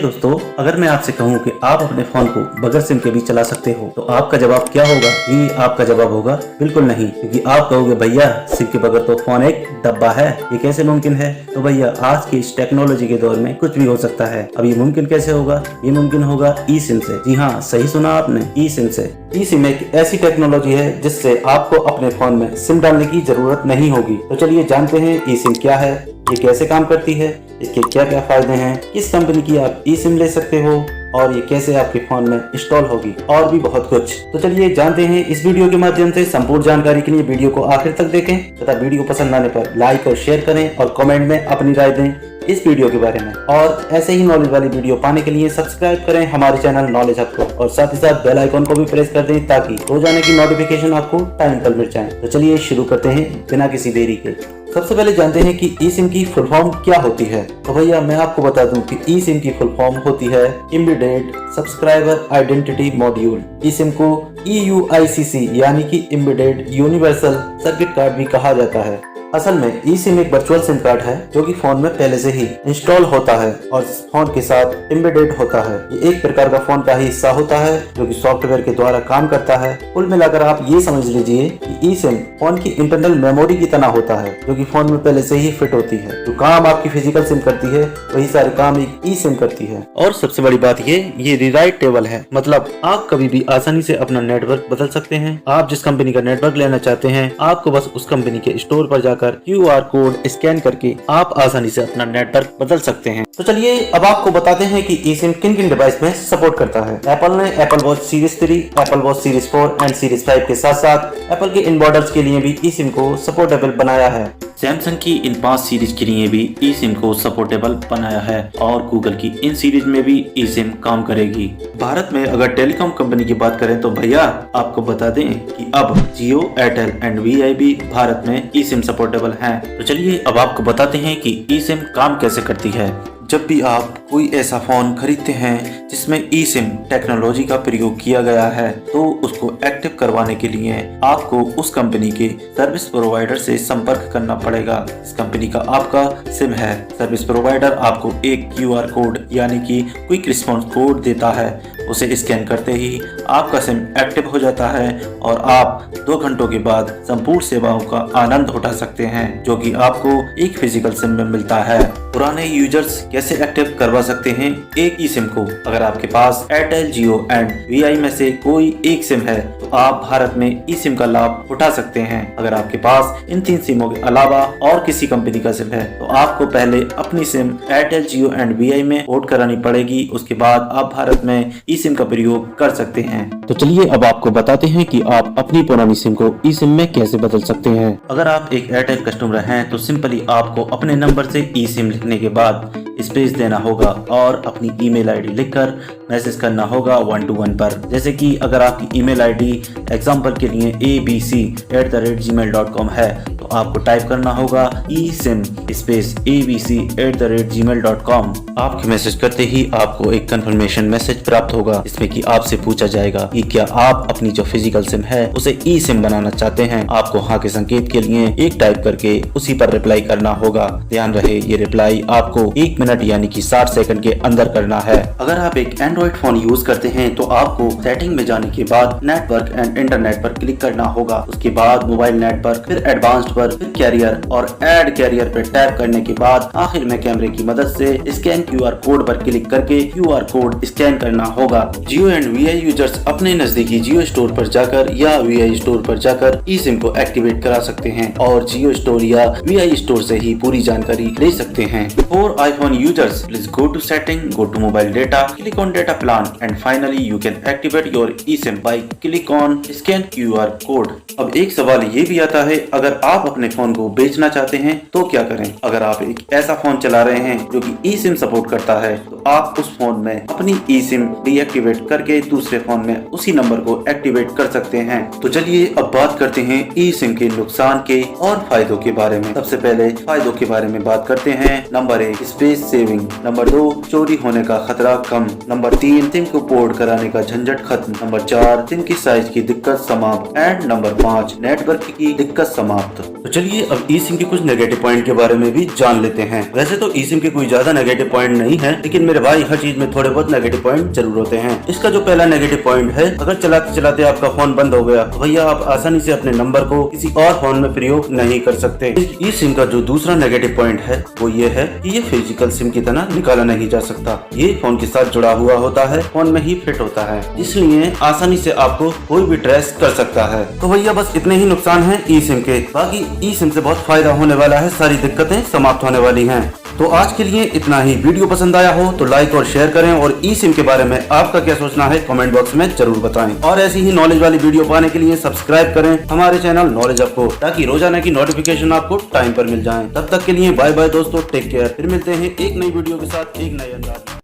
दोस्तों, अगर मैं आपसे कहूं कि आप अपने फोन को बगैर सिम के भी चला सकते हो तो आपका जवाब क्या होगा? ही आपका जवाब होगा बिल्कुल नहीं, क्योंकि आप कहोगे भैया सिम के बगैर तो फोन एक डब्बा है, ये कैसे मुमकिन है? तो भैया आज की इस टेक्नोलॉजी के दौर में कुछ भी हो सकता है। अब ये मुमकिन कैसे होगा? ये मुमकिन होगा ई सिम से। जी हाँ, सही सुना आपने, ई सिम से। ई सिम एक ऐसी टेक्नोलॉजी है जिससे आपको अपने फोन में सिम डालने की जरूरत नहीं होगी। तो चलिए जानते हैं ई सिम क्या है, ये कैसे काम करती है, इसके क्या क्या फायदे हैं, किस कंपनी की आप ई सिम ले सकते हो और ये कैसे आपके फोन में इंस्टॉल होगी, और भी बहुत कुछ। तो चलिए जानते हैं इस वीडियो के माध्यम से। संपूर्ण जानकारी के लिए वीडियो को आखिर तक देखें तथा वीडियो पसंद आने पर लाइक और शेयर करें और कमेंट में अपनी राय दें इस वीडियो के बारे में। और ऐसे ही नॉलेज वाली वीडियो पाने के लिए सब्सक्राइब करें हमारे चैनल नॉलेज हब को और साथ ही साथ बेल आइकन को भी प्रेस कर दें ताकि रोजाना की नोटिफिकेशन आपको टाइम पर मिल जाए। तो चलिए शुरू करते हैं बिना किसी देरी के। सबसे पहले जानते हैं कि ई सिम की फुल फॉर्म क्या होती है। तो भैया मैं आपको बता दूं कि ई सिम की फुल फॉर्म होती है इमीडिएट सब्सक्राइबर आइडेंटिटी मॉड्यूल। ई सिम को EUICC यानी कि इमीडिएट यूनिवर्सल सर्किट कार्ड भी कहा जाता है। असल में ई सिम एक वर्चुअल सिम कार्ड है जो कि फोन में पहले से ही इंस्टॉल होता है और फोन के साथ एम्बेडेड होता है। ये एक प्रकार का फोन का ही हिस्सा होता है जो कि सॉफ्टवेयर के द्वारा काम करता है। कुल मिलाकर आप ये समझ लीजिए कि ई सिम फोन की इंटरनल मेमोरी की तरह होता है जो कि फोन में पहले से ही फिट होती है। जो काम आपकी फिजिकल सिम करती है वही सारे काम एक ई सिम करती है। और सबसे बड़ी बात ये रिराइटेबल है, मतलब आप कभी भी आसानी से अपना नेटवर्क बदल सकते हैं। आप जिस कंपनी का नेटवर्क लेना चाहते हैं आपको बस उस कंपनी के स्टोर पर जाकर QR कोड स्कैन करके आप आसानी से अपना नेटवर्क बदल सकते हैं। तो चलिए अब आपको बताते हैं कि ई सिम किन किन डिवाइस में सपोर्ट करता है। एप्पल ने Apple watch series 3, Apple watch series 4 and series 5 के साथ साथ एप्पल के इन मॉडल्स के लिए भी ई सिम को सपोर्टेबल बनाया है। सैमसंग की इन 5 सीरीज के लिए भी ई सिम को सपोर्टेबल बनाया है और गूगल की इन सीरीज में भी ई सिम काम करेगी। भारत में अगर टेलीकॉम कंपनी की बात करें तो भैया आपको बता दें कि अब जियो, एयरटेल एंड VI भी भारत में ई सिम सपोर्टेबल हैं। तो चलिए अब आपको बताते हैं कि ई सिम काम कैसे करती है। जब भी आप कोई ऐसा फोन खरीदते हैं जिसमें ई सिम टेक्नोलॉजी का प्रयोग किया गया है तो उसको एक्टिव करवाने के लिए आपको उस कंपनी के सर्विस प्रोवाइडर से संपर्क करना पड़ेगा। इस कंपनी का आपका सिम है। सर्विस प्रोवाइडर आपको एक QR कोड यानी कि क्विक रिस्पॉन्स कोड देता है। उसे स्कैन करते ही आपका सिम एक्टिव हो जाता है और आप 2 घंटों के बाद संपूर्ण सेवाओं का आनंद उठा सकते हैं जो कि आपको एक फिजिकल सिम में मिलता है। पुराने यूजर्स कैसे एक्टिव करवा सकते हैं एक ई सिम को? अगर आपके पास एयरटेल, जियो एंड VI में से कोई एक सिम है तो आप भारत में ई सिम का लाभ उठा सकते हैं। अगर आपके पास इन 3 सिमों के अलावा और किसी कंपनी का सिम है तो आपको पहले अपनी SIM Airtel, Jio and VI में पोर्ट करानी पड़ेगी। उसके बाद आप भारत में ई सिम का प्रयोग कर सकते हैं। तो चलिए अब आपको बताते हैं कि आप अपनी पुरानी सिम को ई सिम में कैसे बदल सकते हैं। अगर आप एक एयरटेल कस्टमर हैं तो सिंपली आपको अपने नंबर से ई सिम लिखने के बाद स्पेस देना होगा और अपनी ईमेल आईडी लिखकर मैसेज करना होगा 121 पर। जैसे कि अगर आपकी ईमेल आईडी एग्जाम्पल के लिए abc@gmail.com है तो आपको टाइप करना होगा eSIM स्पेस abc@gmail.com। आपके मैसेज करते ही आपको एक कंफर्मेशन मैसेज प्राप्त होगा जिसमें कि आपसे पूछा जाएगा कि क्या आप अपनी जो फिजिकल सिम है उसे ई सिम बनाना चाहते हैं। आपको हाँ के संकेत के लिए एक टाइप करके उसी पर रिप्लाई करना होगा। ध्यान रहे ये रिप्लाई आपको 1 मिनट यानी कि 60 सेकंड के अंदर करना है। अगर आप एक एंड्रॉइड फोन यूज करते हैं तो आपको सेटिंग में जाने के बाद नेटवर्क एंड इंटरनेट पर क्लिक करना होगा। उसके बाद मोबाइल नेटवर्क, फिर एडवांस्ड पर, फिर कैरियर और ऐड कैरियर पर टैप करने के बाद आखिर में कैमरे की मदद से स्कैन QR कोड पर क्लिक करके QR कोड स्कैन करना होगा। जियो एंड VI यूजर्स अपने नजदीकी जियो स्टोर पर जाकर या VI स्टोर पर जाकर ई सिम को एक्टिवेट करा सकते हैं और जियो स्टोर या VI स्टोर से ही पूरी जानकारी ले सकते हैं। For iPhone users, please go to setting, go to mobile data, click on data plan and finally you can activate your eSIM by click on scan QR code। अब एक सवाल ये भी आता है, अगर आप अपने फोन को बेचना चाहते हैं तो क्या करें? अगर आप एक ऐसा फोन चला रहे हैं जो कि ई सिम सपोर्ट करता है तो आप उस फोन में अपनी ई सिम डीएक्टिवेट करके दूसरे फोन में उसी नंबर को एक्टिवेट कर सकते हैं। तो चलिए अब बात करते हैं ई सिम के नुकसान के और फायदों के बारे में। सबसे पहले फायदों के बारे में बात करते हैं। नंबर 1 स्पेस सेविंग, नंबर 2 चोरी होने का खतरा कम, नंबर 3 सिम को पोर्ट कराने का झंझट खत्म, नंबर 4 सिम की साइज की दिक्कत समाप्त एंड नंबर 5 नेटवर्क की दिक्कत समाप्त। तो चलिए अब ई सिम के कुछ नेगेटिव पॉइंट के बारे में भी जान लेते हैं। वैसे तो ई सिम के कोई ज्यादा नेगेटिव पॉइंट नहीं है, लेकिन मेरे भाई हर चीज में थोड़े बहुत नेगेटिव पॉइंट जरूर होते हैं। इसका जो पहला नेगेटिव पॉइंट है, अगर चलाते चलाते आपका फोन बंद हो गया तो भैया आप आसानी से अपने नंबर को किसी और फोन में प्रयोग नहीं कर सकते। ई सिम का जो दूसरा नेगेटिव पॉइंट है वो ये है कि ये फिजिकल सिम की तरह निकाला नहीं जा सकता। ये फोन के साथ जुड़ा हुआ होता है, फोन में ही फिट होता है, इसलिए आसानी से आपको कोई भी ट्रेस कर सकता है। तो भैया बस इतने ही नुकसान हैं ई सिम के, बाकी ई सिम से बहुत फायदा होने वाला है, सारी दिक्कतें समाप्त होने वाली हैं। तो आज के लिए इतना ही। वीडियो पसंद आया हो तो लाइक और शेयर करें, और ई सिम के बारे में आपका क्या सोचना है कमेंट बॉक्स में जरूर बताएं। और ऐसी ही नॉलेज वाली वीडियो पाने के लिए सब्सक्राइब करें हमारे चैनल नॉलेज अप को, ताकि रोजाना की नोटिफिकेशन आपको टाइम पर मिल जाए। तब तक के लिए बाय बाय दोस्तों, टेक केयर। फिर मिलते हैं एक नई वीडियो के साथ एक नए अंदाज।